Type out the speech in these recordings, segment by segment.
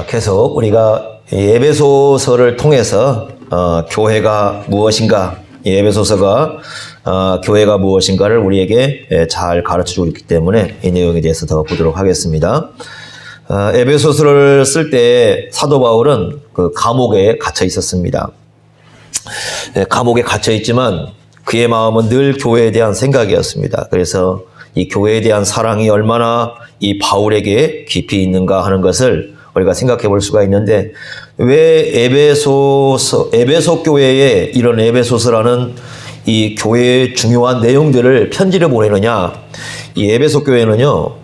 계속 우리가 에베소서를 통해서 교회가 무엇인가, 에베소서가 교회가 무엇인가를 우리에게 잘 가르쳐주고 있기 때문에 이 내용에 대해서 더 보도록 하겠습니다. 에베소서를 쓸 때 사도 바울은 그 감옥에 갇혀 있었습니다. 감옥에 갇혀 있지만 그의 마음은 늘 교회에 대한 생각이었습니다. 그래서 이 교회에 대한 사랑이 얼마나 이 바울에게 깊이 있는가 하는 것을 우리가 생각해 볼 수가 있는데, 왜 에베소 교회에 이런 에베소서라는 이 교회의 중요한 내용들을 편지를 보내느냐. 이 에베소 교회는요,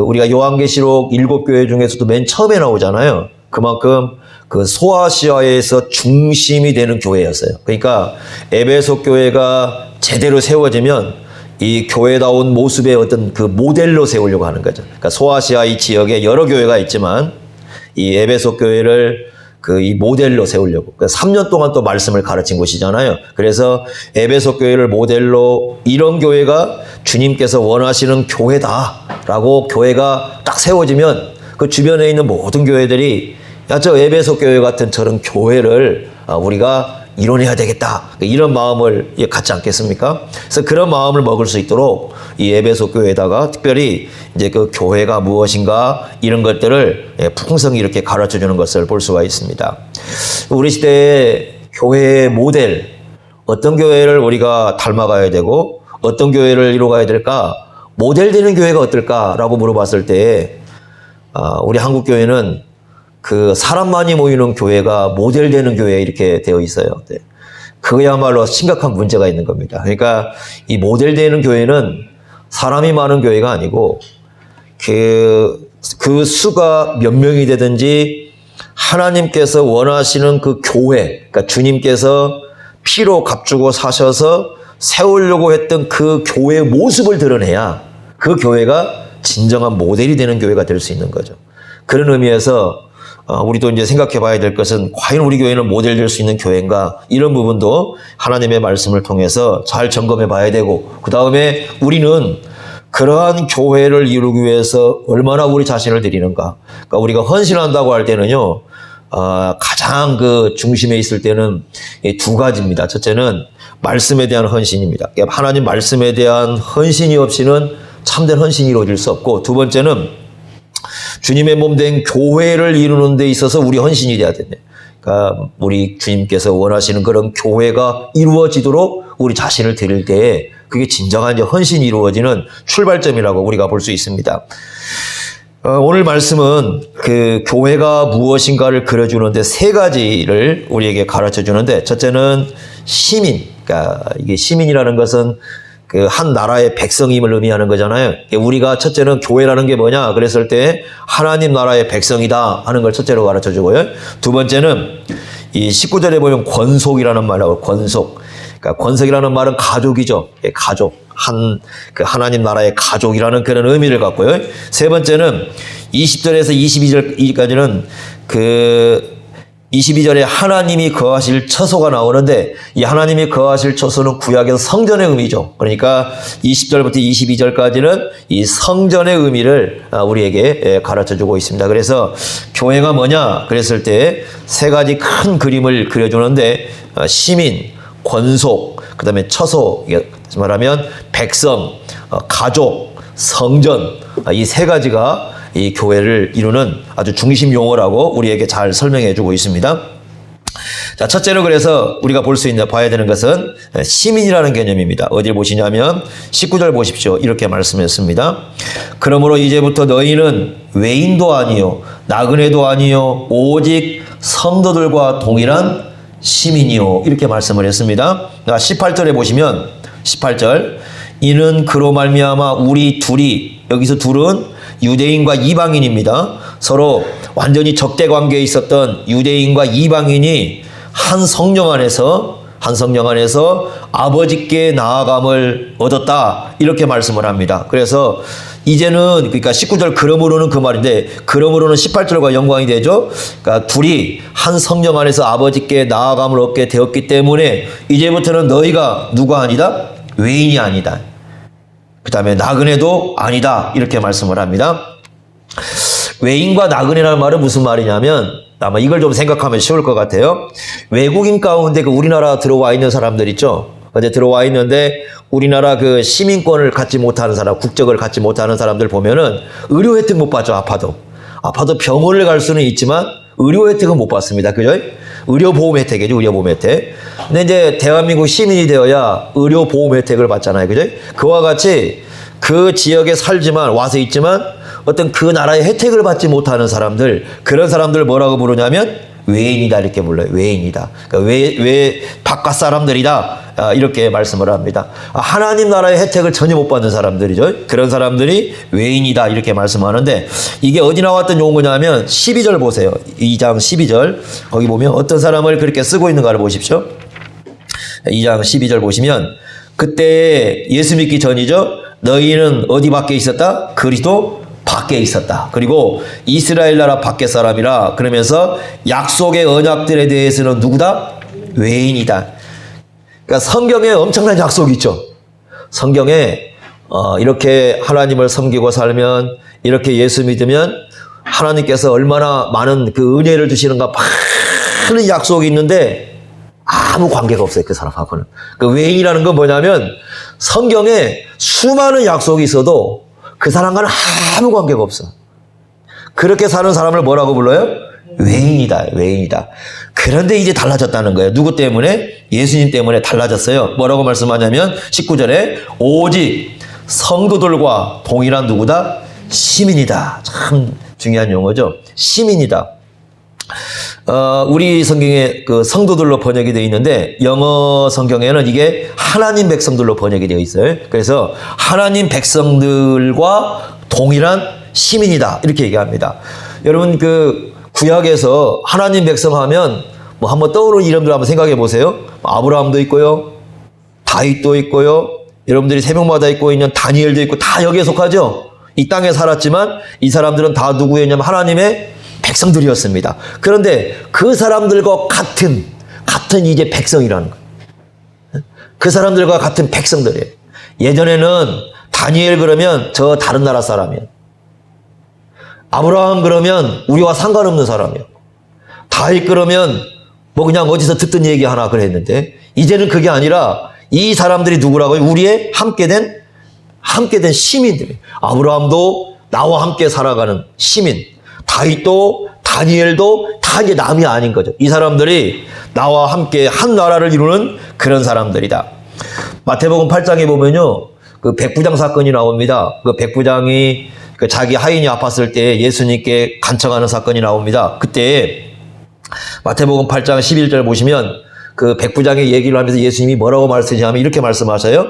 우리가 요한계시록 7교회 중에서도 맨 처음에 나오잖아요. 그만큼 그 소아시아에서 중심이 되는 교회였어요. 그러니까 에베소 교회가 제대로 세워지면 이 교회다운 모습의 어떤 그 모델로 세우려고 하는 거죠. 그러니까 소아시아 이 지역에 여러 교회가 있지만 이 에베소 교회를 이 모델로 세우려고. 그러니까 3년 동안 또 말씀을 가르친 곳이잖아요. 그래서 에베소 교회를 모델로 이런 교회가 주님께서 원하시는 교회다라고 교회가 딱 세워지면 그 주변에 있는 모든 교회들이 야, 저 에베소 교회 같은 저런 교회를 우리가 이뤄내야 되겠다. 이런 마음을 갖지 않겠습니까? 그래서 그런 마음을 먹을 수 있도록 이 에베소 교회에다가 특별히 이제 그 교회가 무엇인가 이런 것들을 풍성히 이렇게 가르쳐 주는 것을 볼 수가 있습니다. 우리 시대의 교회의 모델, 어떤 교회를 우리가 닮아가야 되고 어떤 교회를 이루어가야 될까? 모델되는 교회가 어떨까라고 물어봤을 때 우리 한국 교회는 그 사람 많이 모이는 교회가 모델되는 교회 이렇게 되어 있어요. 네. 그야말로 심각한 문제가 있는 겁니다. 그러니까 이 모델되는 교회는 사람이 많은 교회가 아니고 그 수가 몇 명이 되든지 하나님께서 원하시는 그 교회, 그러니까 주님께서 피로 값주고 사셔서 세우려고 했던 그 교회의 모습을 드러내야 그 교회가 진정한 모델이 되는 교회가 될 수 있는 거죠. 그런 의미에서 우리도 이제 생각해 봐야 될 것은 과연 우리 교회는 모델 될 수 있는 교회인가, 이런 부분도 하나님의 말씀을 통해서 잘 점검해 봐야 되고, 그 다음에 우리는 그러한 교회를 이루기 위해서 얼마나 우리 자신을 드리는가. 그러니까 우리가 헌신한다고 할 때는요, 가장 그 중심에 있을 때는 두 가지입니다. 첫째는 말씀에 대한 헌신입니다. 그러니까 하나님 말씀에 대한 헌신이 없이는 참된 헌신이 이루어질 수 없고, 두 번째는 주님의 몸 된 교회를 이루는 데 있어서 우리 헌신이 돼야 된다. 그러니까 우리 주님께서 원하시는 그런 교회가 이루어지도록 우리 자신을 드릴 때에 그게 진정한 이제 헌신이 이루어지는 출발점이라고 우리가 볼 수 있습니다. 오늘 말씀은 그 교회가 무엇인가를 그려주는데 세 가지를 우리에게 가르쳐 주는데, 첫째는 시민. 그러니까 이게 시민이라는 것은 그 한 나라의 백성임을 의미하는 거잖아요. 우리가 첫째는 교회라는 게 뭐냐 그랬을 때 하나님 나라의 백성이다 하는 걸 첫째로 가르쳐 주고요. 두 번째는 이 19절에 보면 권속이라는 말하고, 권속. 그러니까 권속이라는 말은 가족이죠. 가족. 하나님 나라의 가족이라는 그런 의미를 갖고요. 세 번째는 20절에서 22절까지는 22절에 하나님이 거하실 처소가 나오는데, 이 하나님이 거하실 처소는 구약에서 성전의 의미죠. 그러니까 20절부터 22절까지는 이 성전의 의미를 우리에게 가르쳐주고 있습니다. 그래서 교회가 뭐냐 그랬을 때 세 가지 큰 그림을 그려주는데, 시민, 권속, 그 다음에 처소, 말하면 백성, 가족, 성전, 이 세 가지가 이 교회를 이루는 아주 중심 용어라고 우리에게 잘 설명해 주고 있습니다. 자, 첫째로 그래서 우리가 봐야 되는 것은 시민이라는 개념입니다. 어디를 보시냐면 19절 보십시오. 이렇게 말씀했습니다. 그러므로 이제부터 너희는 외인도 아니요 나그네도 아니요 오직 성도들과 동일한 시민이요, 이렇게 말씀을 했습니다. 18절에 보시면 18절, 이는 그로 말미암아 우리 둘이, 여기서 둘은 유대인과 이방인입니다. 서로 완전히 적대 관계에 있었던 유대인과 이방인이 한 성령 안에서 아버지께 나아감을 얻었다, 이렇게 말씀을 합니다. 그래서 이제는, 그러니까 19절 그러므로는 그 말인데, 그러므로는 18절과 연관이 되죠. 그러니까 둘이 한 성령 안에서 아버지께 나아감을 얻게 되었기 때문에 이제부터는 너희가 누가 아니다? 외인이 아니다. 그 다음에 나그네도 아니다, 이렇게 말씀을 합니다. 외인과 나그네라는 말은 무슨 말이냐면 아마 이걸 좀 생각하면 쉬울 것 같아요. 외국인 가운데 그 우리나라 들어와 있는 사람들 있죠. 어제 들어와 있는데 우리나라 그 시민권을 갖지 못하는 사람, 국적을 갖지 못하는 사람들 보면은 의료 혜택 못 받죠. 아파도 병원을 갈 수는 있지만 의료 혜택은 못 받습니다. 그죠? 의료보험 혜택이죠. 의료보험 혜택. 근데 이제 대한민국 시민이 되어야 의료보험 혜택을 받잖아요. 그죠? 그와 같이 그 지역에 살지만 와서 있지만 어떤 그 나라의 혜택을 받지 못하는 사람들, 그런 사람들을 뭐라고 부르냐면 외인이다 이렇게 불러요. 외인이다. 그러니까 바깥 사람들이다. 이렇게 말씀을 합니다. 하나님 나라의 혜택을 전혀 못 받는 사람들이죠. 그런 사람들이 외인이다 이렇게 말씀하는데 이게 어디 나왔던 용어냐면 12절 보세요. 2장 12절 거기 보면 어떤 사람을 그렇게 쓰고 있는가를 보십시오. 2장 12절 보시면 그때 예수 믿기 전이죠. 너희는 어디 밖에 있었다? 그리스도 밖에 있었다. 그리고 이스라엘 나라 밖에 사람이라 그러면서 약속의 언약들에 대해서는 누구다? 외인이다. 그러니까 성경에 엄청난 약속이 있죠. 성경에 이렇게 하나님을 섬기고 살면 이렇게 예수 믿으면 하나님께서 얼마나 많은 그 은혜를 주시는가 많은 약속이 있는데 아무 관계가 없어요. 그 사람하고는. 그 외인이라는 건 뭐냐면 성경에 수많은 약속이 있어도 그 사람과는 아무 관계가 없어. 그렇게 사는 사람을 뭐라고 불러요? 외인이다. 외인이다. 그런데 이제 달라졌다는 거예요. 누구 때문에? 예수님 때문에 달라졌어요. 뭐라고 말씀하냐면 19절에 오직 성도들과 동일한 누구다? 시민이다. 참 중요한 용어죠. 시민이다. 우리 성경에 그 성도들로 번역이 되어 있는데 영어 성경에는 이게 하나님 백성들로 번역이 되어 있어요. 그래서 하나님 백성들과 동일한 시민이다 이렇게 얘기합니다. 여러분 그 구약에서 하나님 백성 하면 뭐 한번 떠오르는 이름들 한번 생각해 보세요. 아브라함도 있고요, 다윗도 있고요, 여러분들이 새벽마다 있고 있는 다니엘도 있고 다 여기에 속하죠. 이 땅에 살았지만 이 사람들은 다 누구였냐면 하나님의 백성들이었습니다. 그런데 그 사람들과 같은 이제 백성이라는 거예요. 그 사람들과 같은 백성들이에요. 예전에는 다니엘 그러면 저 다른 나라 사람이에요. 아브라함 그러면 우리와 상관없는 사람이에요. 다윗 그러면 뭐 그냥 어디서 듣던 얘기 하나 그랬는데 이제는 그게 아니라 이 사람들이 누구라고요? 우리의 함께된 시민들이에요. 아브라함도 나와 함께 살아가는 시민, 다윗도 다니엘도 다 이제 남이 아닌 거죠. 이 사람들이 나와 함께 한 나라를 이루는 그런 사람들이다. 마태복음 8장에 보면요, 그 백부장 사건이 나옵니다. 그 백부장이 그 자기 하인이 아팠을 때 예수님께 간청하는 사건이 나옵니다. 그때 마태복음 8장 11절 보시면 그 백부장의 얘기를 하면서 예수님이 뭐라고 말씀하시냐면 이렇게 말씀하셔요.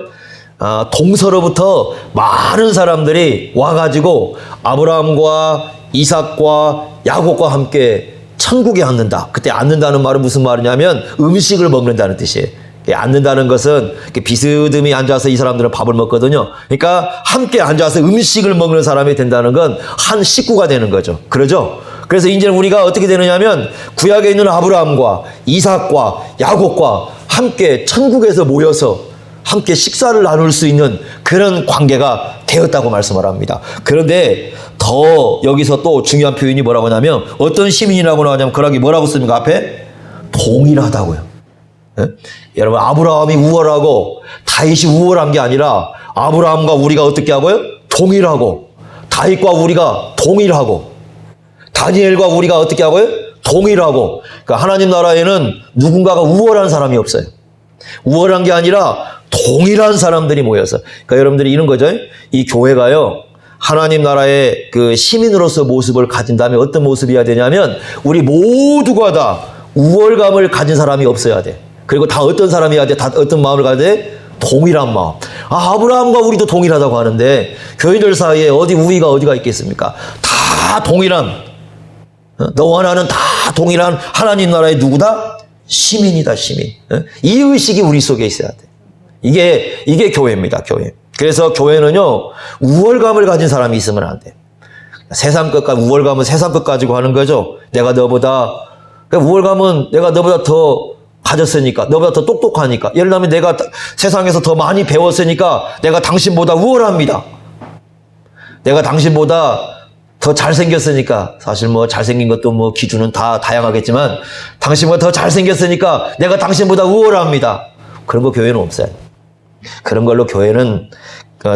동서로부터 많은 사람들이 와가지고 아브라함과 이삭과 야곱과 함께 천국에 앉는다. 그때 앉는다는 말은 무슨 말이냐면 음식을 먹는다는 뜻이에요. 앉는다는 것은 비스듬히 앉아서 이 사람들은 밥을 먹거든요. 그러니까 함께 앉아서 음식을 먹는 사람이 된다는 건 한 식구가 되는 거죠. 그러죠? 그래서 이제 우리가 어떻게 되느냐면 구약에 있는 아브라함과 이삭과 야곱과 함께 천국에서 모여서 함께 식사를 나눌 수 있는 그런 관계가 되었다고 말씀을 합니다. 그런데 더 여기서 또 중요한 표현이 뭐라고 하냐면 어떤 시민이라고 나오냐면 그러기 뭐라고 씁니까? 앞에 동일하다고요. 네? 여러분 아브라함이 우월하고 다윗이 우월한 게 아니라 아브라함과 우리가 어떻게 하고요? 동일하고 다윗과 우리가 동일하고 다니엘과 우리가 어떻게 하고요? 동일하고. 그러니까 하나님 나라에는 누군가가 우월한 사람이 없어요. 우월한 게 아니라 동일한 사람들이 모여서. 그러니까 여러분들이 이런 거죠. 이 교회가요, 하나님 나라의 그 시민으로서 모습을 가진다면 어떤 모습이어야 되냐면 우리 모두가 다 우월감을 가진 사람이 없어야 돼. 그리고 다 어떤 사람이어야 돼? 다 어떤 마음을 가져야 돼? 동일한 마음. 아브라함과 우리도 동일하다고 하는데 교인들 사이에 어디 우위가 어디가 있겠습니까? 다 동일한, 너와 나는 다 동일한 하나님 나라의 누구다? 시민이다, 시민. 이 의식이 우리 속에 있어야 돼. 이게 교회입니다, 교회. 그래서 교회는요, 우월감을 가진 사람이 있으면 안 돼. 세상 것까지, 우월감은 세상 것 가지고 하는 거죠. 내가 너보다, 우월감은 내가 너보다 더 가졌으니까, 너보다 더 똑똑하니까. 예를 들면 내가 세상에서 더 많이 배웠으니까 내가 당신보다 우월합니다. 내가 당신보다 더 잘생겼으니까, 사실 뭐 잘생긴 것도 뭐 기준은 다 다양하겠지만 당신보다 더 잘생겼으니까 내가 당신보다 우월합니다. 그런 거 교회는 없어요. 그런 걸로 교회는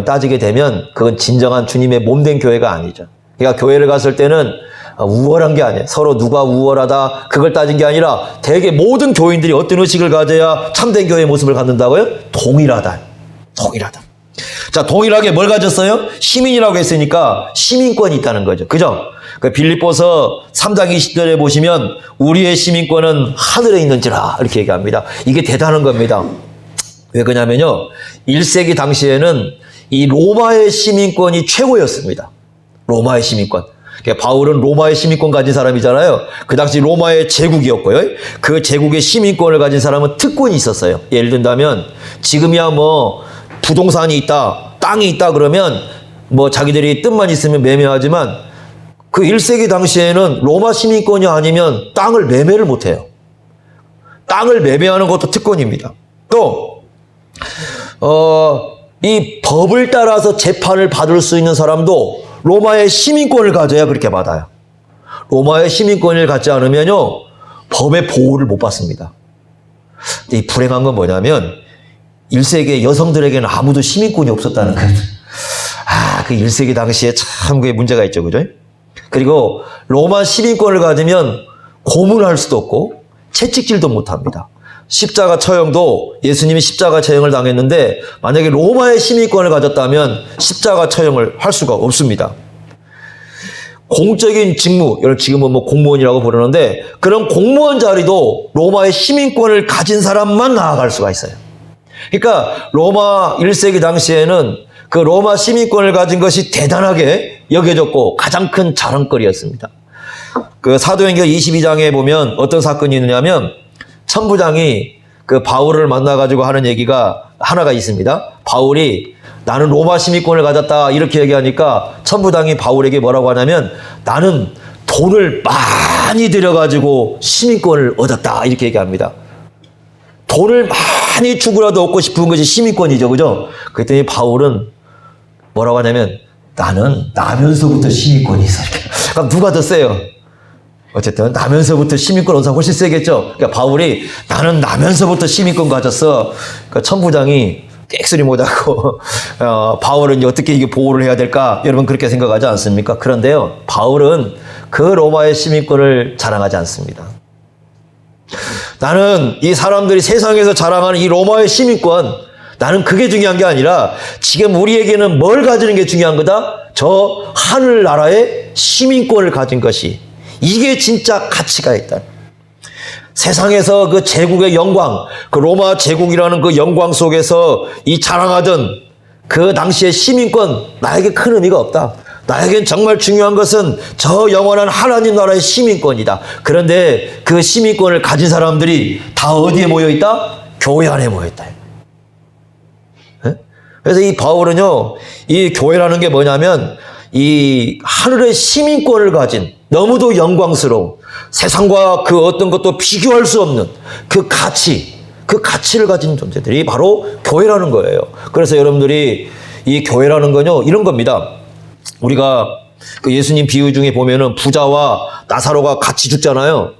따지게 되면 그건 진정한 주님의 몸된 교회가 아니죠. 그러니까 교회를 갔을 때는 우월한 게 아니에요. 서로 누가 우월하다 그걸 따진 게 아니라 대개 모든 교인들이 어떤 의식을 가져야 참된 교회의 모습을 갖는다고요? 동일하다. 동일하다. 자, 동일하게 뭘 가졌어요? 시민이라고 했으니까 시민권이 있다는 거죠. 그죠? 그 빌립보서 3장 20절에 보시면 우리의 시민권은 하늘에 있는지라 이렇게 얘기합니다. 이게 대단한 겁니다. 왜 그러냐면요. 1세기 당시에는 이 로마의 시민권이 최고였습니다. 로마의 시민권. 그러니까 바울은 로마의 시민권 가진 사람이잖아요. 그 당시 로마의 제국이었고요. 그 제국의 시민권을 가진 사람은 특권이 있었어요. 예를 든다면 지금이야 뭐 부동산이 있다, 땅이 있다 그러면 뭐 자기들이 뜻만 있으면 매매하지만 그 1세기 당시에는 로마 시민권이 아니면 땅을 매매를 못해요. 땅을 매매하는 것도 특권입니다. 또 이 법을 따라서 재판을 받을 수 있는 사람도 로마의 시민권을 가져야 그렇게 받아요. 로마의 시민권을 갖지 않으면요 법의 보호를 못 받습니다. 이 불행한 건 뭐냐면 1세기의 여성들에게는 아무도 시민권이 없었다는 거예요. 그 1세기 당시에 참 그게 문제가 있죠. 그죠? 그리고 로마 시민권을 가지면 고문할 수도 없고 채찍질도 못 합니다. 십자가 처형도 예수님이 십자가 처형을 당했는데 만약에 로마의 시민권을 가졌다면 십자가 처형을 할 수가 없습니다. 공적인 직무, 지금은 뭐 공무원이라고 부르는데 그런 공무원 자리도 로마의 시민권을 가진 사람만 나아갈 수가 있어요. 그러니까 로마 1세기 당시에는 그 로마 시민권을 가진 것이 대단하게 여겨졌고 가장 큰 자랑거리였습니다. 그 사도행전 22장에 보면 어떤 사건이 있느냐면 천부장이 그 바울을 만나가지고 하는 얘기가 하나가 있습니다. 바울이 나는 로마 시민권을 가졌다 이렇게 얘기하니까 천부장이 바울에게 뭐라고 하냐면 나는 돈을 많이 들여가지고 시민권을 얻었다 이렇게 얘기합니다. 돈을 많이 주고라도 얻고 싶은 것이 시민권이죠. 그죠? 그랬더니 바울은 뭐라고 하냐면 나는 나면서부터 시민권이 있어. 그럼 누가 더 세요? 어쨌든 나면서부터 시민권 얻은 사람 훨씬 세겠죠. 그러니까 바울이 나는 나면서부터 시민권 가졌어. 그러니까 천부장이 객소리 못하고 바울은 어떻게 이게 보호를 해야 될까? 여러분 그렇게 생각하지 않습니까? 그런데요. 바울은 그 로마의 시민권을 자랑하지 않습니다. 나는 이 사람들이 세상에서 자랑하는 이 로마의 시민권 나는 그게 중요한 게 아니라 지금 우리에게는 뭘 가지는 게 중요한 거다? 저 하늘나라의 시민권을 가진 것이 이게 진짜 가치가 있다. 세상에서 그 제국의 영광, 그 로마 제국이라는 그 영광 속에서 이 자랑하던 그 당시의 시민권, 나에게 큰 의미가 없다. 나에겐 정말 중요한 것은 저 영원한 하나님 나라의 시민권이다. 그런데 그 시민권을 가진 사람들이 다 어디에 모여있다? 교회 안에 모여있다. 그래서 이 바울은요, 이 교회라는 게 뭐냐면 이 하늘의 시민권을 가진 너무도 영광스러운 세상과 그 어떤 것도 비교할 수 없는 그 가치를 가진 존재들이 바로 교회라는 거예요. 그래서 여러분들이 이 교회라는 건요, 이런 겁니다. 우리가 그 예수님 비유 중에 보면은 부자와 나사로가 같이 죽잖아요.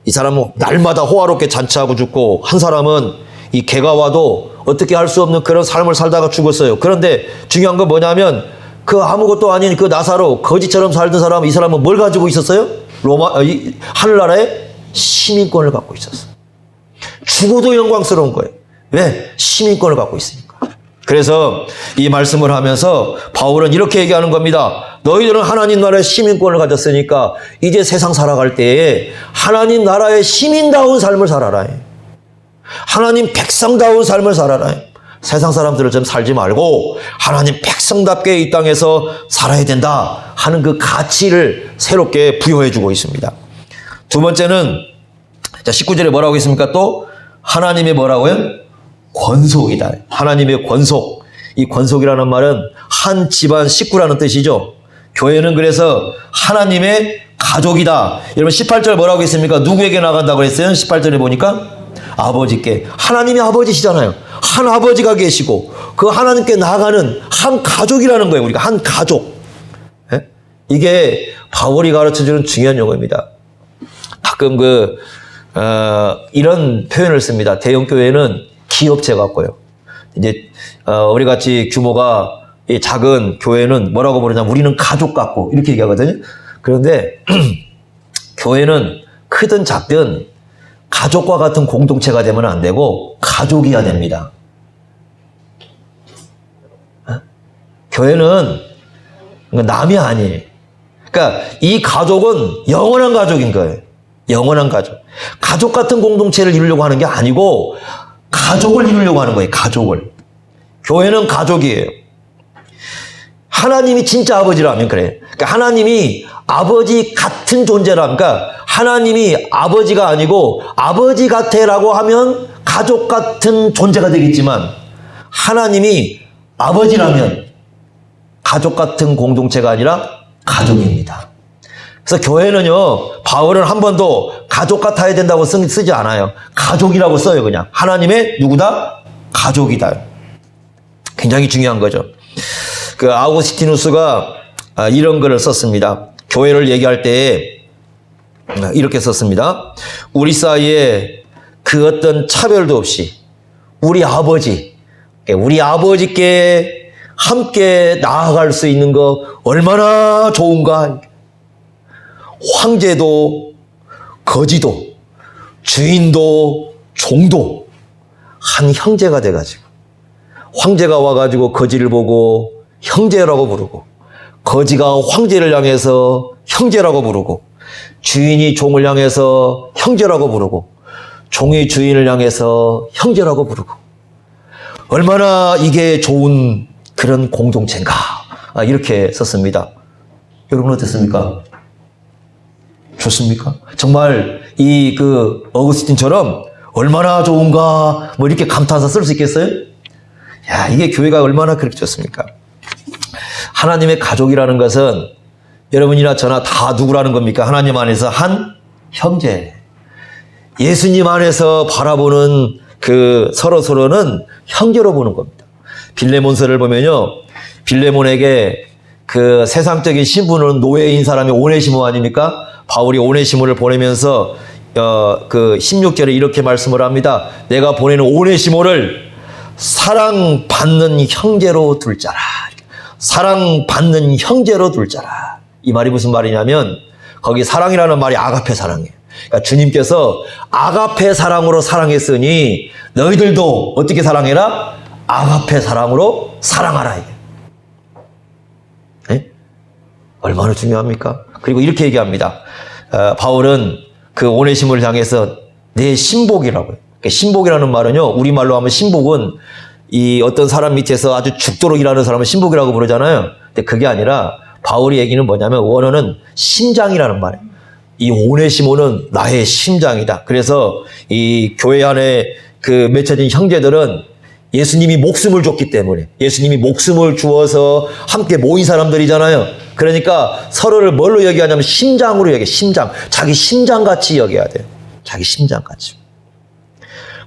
이 사람은 날마다 호화롭게 잔치하고 죽고 한 사람은 이 개가 와도 어떻게 할 수 없는 그런 삶을 살다가 죽었어요. 그런데 중요한 건 뭐냐면 그 아무것도 아닌 그 나사로 거지처럼 살던 사람, 이 사람은 뭘 가지고 있었어요? 하늘나라의 시민권을 갖고 있었어요. 죽어도 영광스러운 거예요. 왜? 시민권을 갖고 있으니까. 그래서 이 말씀을 하면서 바울은 이렇게 얘기하는 겁니다. 너희들은 하나님 나라의 시민권을 가졌으니까 이제 세상 살아갈 때에 하나님 나라의 시민다운 삶을 살아라. 하나님 백성다운 삶을 살아라. 세상 사람들처럼 살지 말고 하나님 백성답게 이 땅에서 살아야 된다 하는 그 가치를 새롭게 부여해 주고 있습니다. 두 번째는 19절에 뭐라고 있습니까? 또 하나님의 뭐라고요? 권속이다. 하나님의 권속. 이 권속이라는 말은 한 집안 식구라는 뜻이죠. 교회는 그래서 하나님의 가족이다. 여러분 18절 뭐라고 했습니까? 누구에게 나간다고 했어요? 18절에 보니까 아버지께. 하나님이 아버지시잖아요. 한 아버지가 계시고 그 하나님께 나아가는 한 가족이라는 거예요. 우리가 한 가족. 예? 이게 바울이 가르쳐주는 중요한 용어입니다. 가끔 이런 표현을 씁니다. 대형교회는 기업체 같고요. 이제, 우리 같이 규모가 작은 교회는 뭐라고 부르냐면 우리는 가족 같고 이렇게 얘기하거든요. 그런데 교회는 크든 작든 가족과 같은 공동체가 되면 안 되고 가족이어야 됩니다. 교회는 남이 아니에요. 그러니까 이 가족은 영원한 가족인 거예요. 영원한 가족. 가족 같은 공동체를 이루려고 하는 게 아니고 가족을 이루려고 하는 거예요. 가족을. 교회는 가족이에요. 하나님이 진짜 아버지라면 그래요. 그러니까 하나님이 아버지 같은 존재라면, 그러니까 하나님이 아버지가 아니고 아버지 같애라고 하면 가족 같은 존재가 되겠지만 하나님이 아버지라면 가족 같은 공동체가 아니라 가족입니다. 그래서 교회는요, 바울은 한 번도 가족 같아야 된다고 쓰지 않아요. 가족이라고 써요, 그냥. 하나님의 누구다? 가족이다. 굉장히 중요한 거죠. 아우구스티누스가 이런 글을 썼습니다. 교회를 얘기할 때에 이렇게 썼습니다. 우리 사이에 그 어떤 차별도 없이 우리 아버지께 함께 나아갈 수 있는 거 얼마나 좋은가. 황제도 거지도 주인도 종도 한 형제가 돼가지고, 황제가 와가지고 거지를 보고 형제라고 부르고, 거지가 황제를 향해서 형제라고 부르고, 주인이 종을 향해서 형제라고 부르고, 종이 주인을 향해서 형제라고 부르고, 얼마나 이게 좋은 그런 공동체인가. 이렇게 썼습니다. 여러분 어땠습니까? 좋습니까? 정말 어거스틴처럼 얼마나 좋은가 뭐 이렇게 감탄사 쓸 수 있겠어요? 야, 이게 교회가 얼마나 그렇게 좋습니까? 하나님의 가족이라는 것은 여러분이나 저나 다 누구라는 겁니까? 하나님 안에서 한 형제. 예수님 안에서 바라보는 서로는 형제로 보는 겁니다. 빌레몬서를 보면요, 빌레몬에게 그 세상적인 신분은 노예인 사람이 오네시모 아닙니까? 바울이 오네시모를 보내면서 16절에 이렇게 말씀을 합니다. 내가 보내는 오네시모를 사랑받는 형제로 둘 자라. 사랑받는 형제로 둘 자라. 이 말이 무슨 말이냐면 거기 사랑이라는 말이 아가페 사랑이에요. 그러니까 주님께서 아가페 사랑으로 사랑했으니 너희들도 어떻게 사랑해라? 아가페 사랑으로 사랑하라. 이게. 네? 얼마나 중요합니까? 그리고 이렇게 얘기합니다. 바울은 그 오네시모를 향해서 내 신복이라고요. 신복이라는 말은요, 우리말로 하면 신복은 이 어떤 사람 밑에서 아주 죽도록 일하는 사람을 신복이라고 부르잖아요. 근데 그게 아니라 바울의 얘기는 뭐냐면 원어는 심장이라는 말이에요. 이 오네시모는 나의 심장이다. 그래서 이 교회 안에 맺혀진 형제들은 예수님이 목숨을 줬기 때문에, 예수님이 목숨을 주어서 함께 모인 사람들이잖아요. 그러니까 서로를 뭘로 얘기하냐면 심장으로 얘기해. 심장. 자기 심장같이 여겨야 돼요. 자기 심장같이.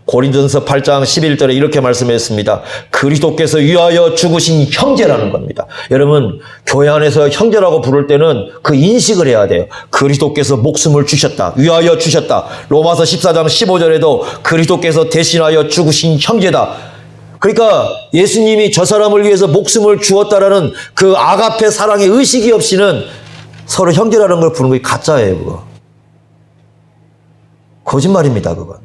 고린도전서 8장 11절에 이렇게 말씀했습니다. 그리스도께서 위하여 죽으신 형제라는 겁니다. 여러분, 교회 안에서 형제라고 부를 때는 그 인식을 해야 돼요. 그리스도께서 목숨을 주셨다. 위하여 주셨다. 로마서 14장 15절에도 그리스도께서 대신하여 죽으신 형제다. 그러니까 예수님이 저 사람을 위해서 목숨을 주었다라는 그 아가페 사랑의 의식이 없이는 서로 형제라는 걸 부르는 게 가짜예요, 그거. 거짓말입니다, 그건.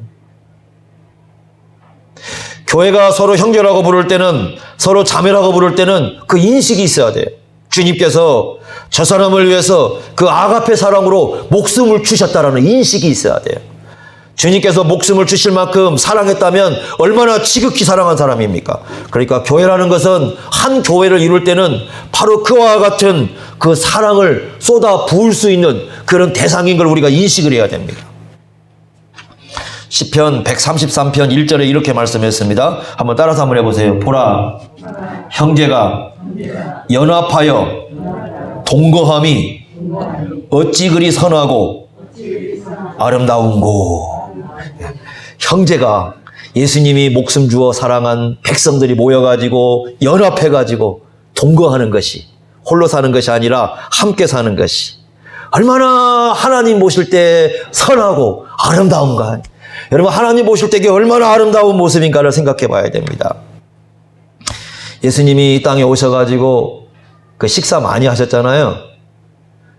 교회가 서로 형제라고 부를 때는, 서로 자매라고 부를 때는 그 인식이 있어야 돼요. 주님께서 저 사람을 위해서 그 아가페 사랑으로 목숨을 주셨다라는 인식이 있어야 돼요. 주님께서 목숨을 주실 만큼 사랑했다면 얼마나 지극히 사랑한 사람입니까? 그러니까 교회라는 것은 한 교회를 이룰 때는 바로 그와 같은 그 사랑을 쏟아 부을 수 있는 그런 대상인 걸 우리가 인식을 해야 됩니다. 시편 133편 1절에 이렇게 말씀했습니다. 한번 따라서 한번 해보세요. 보라, 형제가 연합하여 동거함이 어찌 그리 선하고 아름다운고. 형제가 예수님이 목숨 주어 사랑한 백성들이 모여가지고 연합해가지고 동거하는 것이 홀로 사는 것이 아니라 함께 사는 것이 얼마나 하나님 보실 때 선하고 아름다운가. 여러분, 하나님 보실 때 이게 얼마나 아름다운 모습인가를 생각해 봐야 됩니다. 예수님이 이 땅에 오셔가지고 그 식사 많이 하셨잖아요.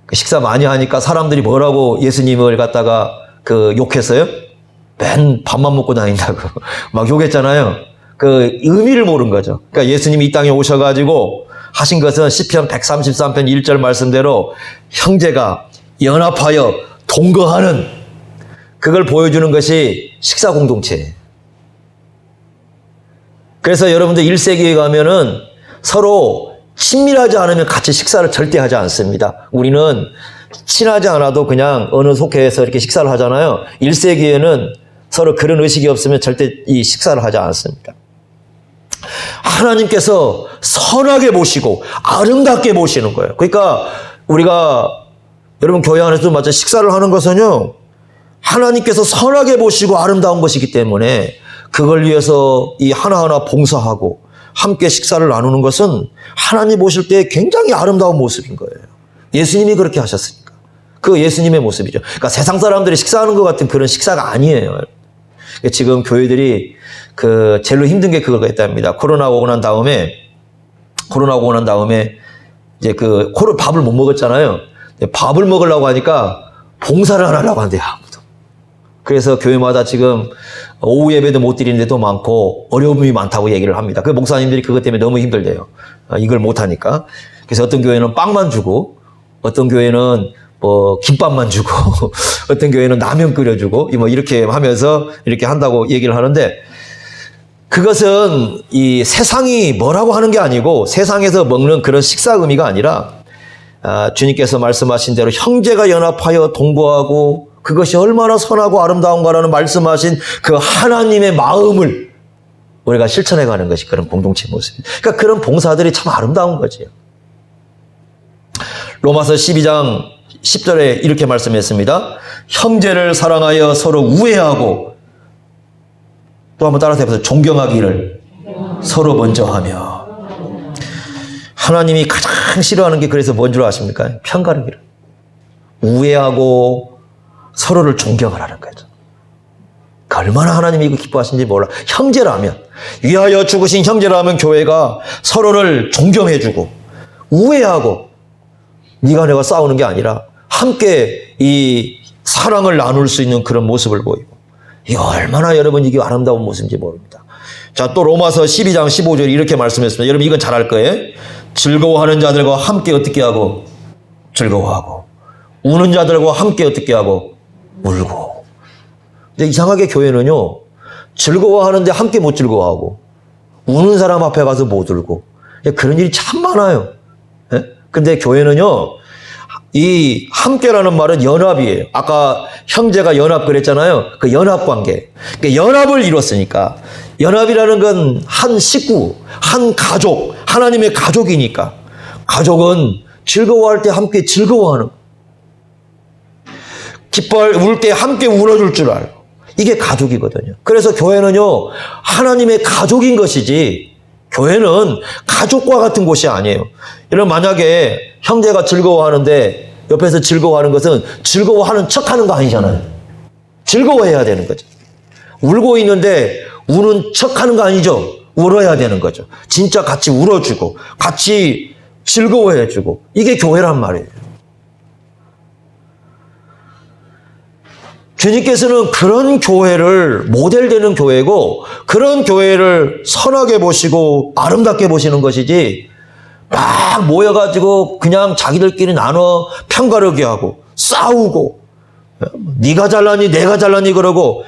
그 식사 많이 하니까 사람들이 뭐라고 예수님을 갖다가 그 욕했어요? 맨 밥만 먹고 다닌다고 막 욕했잖아요. 그 의미를 모른 거죠. 그러니까 예수님이 이 땅에 오셔가지고 하신 것은 시편 133편 1절 말씀대로 형제가 연합하여 동거하는 그걸 보여주는 것이 식사 공동체예요. 그래서 여러분들 1세기에 가면은 서로 친밀하지 않으면 같이 식사를 절대 하지 않습니다. 우리는 친하지 않아도 그냥 어느 속해서 이렇게 식사를 하잖아요. 1세기에는 서로 그런 의식이 없으면 절대 이 식사를 하지 않습니다. 하나님께서 선하게 보시고 아름답게 보시는 거예요. 그러니까 우리가 여러분 교회 안에서도 마찬 식사를 하는 것은요, 하나님께서 선하게 보시고 아름다운 것이기 때문에 그걸 위해서 이 하나하나 봉사하고 함께 식사를 나누는 것은 하나님 보실 때 굉장히 아름다운 모습인 거예요. 예수님이 그렇게 하셨으니까. 그 예수님의 모습이죠. 그러니까 세상 사람들이 식사하는 것 같은 그런 식사가 아니에요. 지금 교회들이 그 제일 힘든 게 그거였답니다. 코로나 오고 난 다음에 이제 그 밥을 못 먹었잖아요. 밥을 먹으려고 하니까 봉사를 안 하려고 한대요, 아무도. 그래서 교회마다 지금 오후 예배도 못 드리는 데도 많고 어려움이 많다고 얘기를 합니다. 그 목사님들이 그것 때문에 너무 힘들대요. 이걸 못 하니까. 그래서 어떤 교회는 빵만 주고, 어떤 교회는 뭐 김밥만 주고, 어떤 교회는 라면 끓여주고, 뭐 이렇게 하면서 이렇게 한다고 얘기를 하는데, 그것은 이 세상이 뭐라고 하는 게 아니고 세상에서 먹는 그런 식사 의미가 아니라 주님께서 말씀하신 대로 형제가 연합하여 동거하고 그것이 얼마나 선하고 아름다운가라는 말씀하신 그 하나님의 마음을 우리가 실천해가는 것이 그런 공동체 모습입니다. 그러니까 그런 봉사들이 참 아름다운 거지요. 로마서 12장 10절에 이렇게 말씀했습니다. 형제를 사랑하여 서로 우애하고 또 한번 따라서 해보세요. 존경하기를 서로 먼저 하며. 하나님이 가장 싫어하는 게 그래서 뭔 줄 아십니까? 편가르기를. 우애하고 서로를 존경을 하는 거죠. 얼마나 하나님이 이거 기뻐하시는지 몰라. 형제라면, 위하여 죽으신 형제라면 교회가 서로를 존경해주고 우애하고 네가 내가 싸우는 게 아니라 함께 이 사랑을 나눌 수 있는 그런 모습을 보이고, 이거 얼마나 여러분 이게 아름다운 모습인지 모릅니다. 자, 또 로마서 12장 15절에 이렇게 말씀했습니다. 여러분 이건 잘 알 거예요. 즐거워하는 자들과 함께 어떻게 하고? 즐거워하고. 우는 자들과 함께 어떻게 하고? 울고. 근데 이상하게 교회는요, 즐거워하는데 함께 못 즐거워하고, 우는 사람 앞에 가서 못 울고, 그런 일이 참 많아요. 근데 교회는요, 이 함께라는 말은 연합이에요. 아까 형제가 연합 그랬잖아요. 그 연합 관계. 그러니까 연합을 이뤘으니까. 연합이라는 건 한 식구, 한 가족, 하나님의 가족이니까. 가족은 즐거워할 때 함께 즐거워하는, 울 때 함께 울어줄 줄 알고. 이게 가족이거든요. 그래서 교회는요, 하나님의 가족인 것이지, 교회는 가족과 같은 곳이 아니에요. 여러분, 만약에 형제가 즐거워하는데 옆에서 즐거워하는 것은 즐거워하는 척 하는 거 아니잖아요. 즐거워해야 되는 거죠. 울고 있는데 우는 척 하는 거 아니죠. 울어야 되는 거죠. 진짜 같이 울어주고, 같이 즐거워해주고, 이게 교회란 말이에요. 주님께서는 그런 교회를 모델되는 교회고, 그런 교회를 선하게 보시고 아름답게 보시는 것이지, 막 모여가지고 그냥 자기들끼리 나눠 편가르기 하고 싸우고, 네가 잘나니 내가 잘나니 그러고,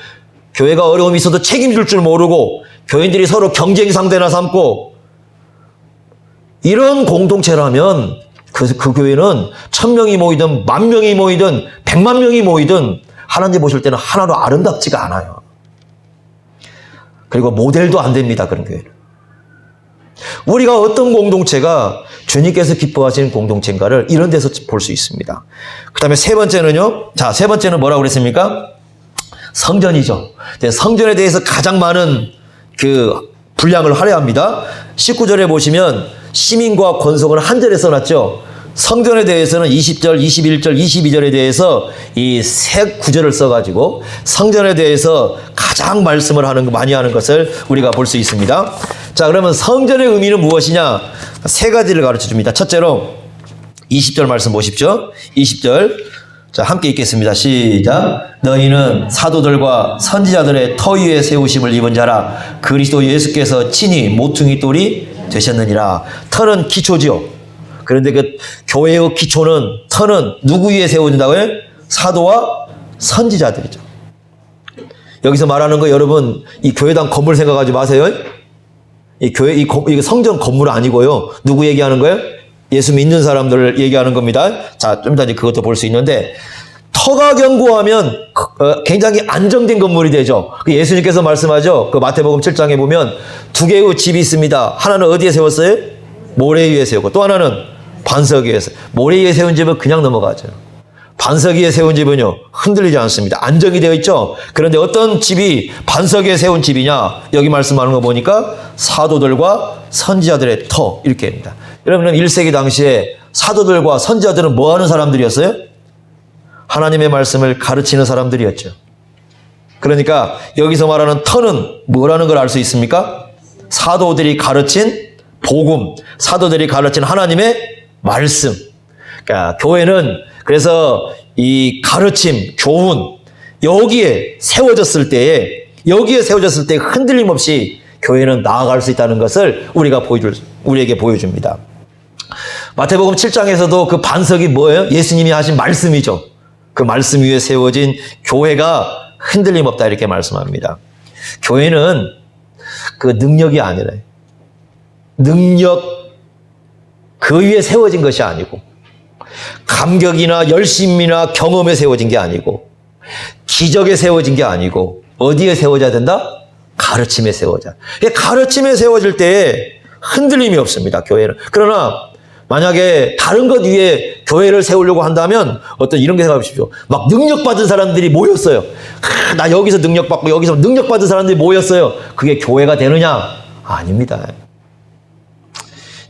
교회가 어려움이 있어도 책임질 줄 모르고 교인들이 서로 경쟁 상대나 삼고, 이런 공동체라면 그 교회는 1000명이 모이든 10,000명이 모이든 100만 명이 모이든 하나님 보실 때는 하나도 아름답지가 않아요. 그리고 모델도 안 됩니다, 그런 교회는. 우리가 어떤 공동체가 주님께서 기뻐하시는 공동체인가를 이런 데서 볼 수 있습니다. 그 다음에 세 번째는요. 자, 세 번째는 뭐라고 그랬습니까? 성전이죠. 성전에 대해서 가장 많은 그 분량을 할애합니다. 19절에 보시면 시민과 권속은 한 절에 써놨죠. 성전에 대해서는 20절, 21절, 22절에 대해서 이 세 구절을 써가지고 성전에 대해서 가장 말씀을 많이 하는 것을 우리가 볼 수 있습니다. 자, 그러면 성전의 의미는 무엇이냐? 세 가지를 가르쳐 줍니다. 첫째로 20절 말씀 보십시오. 20절. 자, 함께 읽겠습니다. 시작. 너희는 사도들과 선지자들의 터 위에 세우심을 입은 자라. 그리스도 예수께서 친히 모퉁이 돌이 되셨느니라. 터는 기초지요. 그런데 그 교회의 기초는, 터는 누구 위에 세워진다고요? 사도와 선지자들이죠. 여기서 말하는 거 여러분, 이 교회당 건물 생각하지 마세요. 이 교회, 이 성전 건물 아니고요. 누구 얘기하는 거예요? 예수 믿는 사람들을 얘기하는 겁니다. 자, 좀 이따 그것도 볼 수 있는데, 터가 견고하면 굉장히 안정된 건물이 되죠. 예수님께서 말씀하죠. 그 마태복음 7장에 보면 두 개의 집이 있습니다. 하나는 어디에 세웠어요? 모래 위에 세우고, 또 하나는 반석 위에 세우고. 모래 위에 세운 집은 그냥 넘어가죠. 반석 위에 세운 집은요, 흔들리지 않습니다. 안정이 되어 있죠. 그런데 어떤 집이 반석 위에 세운 집이냐? 여기 말씀하는 거 보니까 사도들과 선지자들의 터, 이렇게 합니다. 여러분은 1세기 당시에 사도들과 선지자들은 뭐 하는 사람들이었어요? 하나님의 말씀을 가르치는 사람들이었죠. 그러니까 여기서 말하는 터는 뭐라는 걸 알 수 있습니까? 사도들이 가르친 복음, 사도들이 가르친 하나님의 말씀. 그러니까 교회는 그래서 이 가르침, 교훈, 여기에 세워졌을 때에 흔들림 없이 교회는 나아갈 수 있다는 것을 우리에게 보여줍니다. 마태복음 7장에서도 그 반석이 뭐예요? 예수님이 하신 말씀이죠. 그 말씀 위에 세워진 교회가 흔들림 없다, 이렇게 말씀합니다. 교회는 그 능력이 아니라, 그 위에 세워진 것이 아니고, 감격이나 열심이나 경험에 세워진 게 아니고, 기적에 세워진 게 아니고, 어디에 세워져야 된다? 가르침에 세워져. 가르침에 세워질 때에 흔들림이 없습니다, 교회는. 그러나 만약에 다른 것 위에 교회를 세우려고 한다면 어떤 이런 게 생각해 보십시오. 막 능력받은 사람들이 모였어요. 나 여기서 능력받고 여기서 능력받은 사람들이 모였어요. 그게 교회가 되느냐? 아닙니다.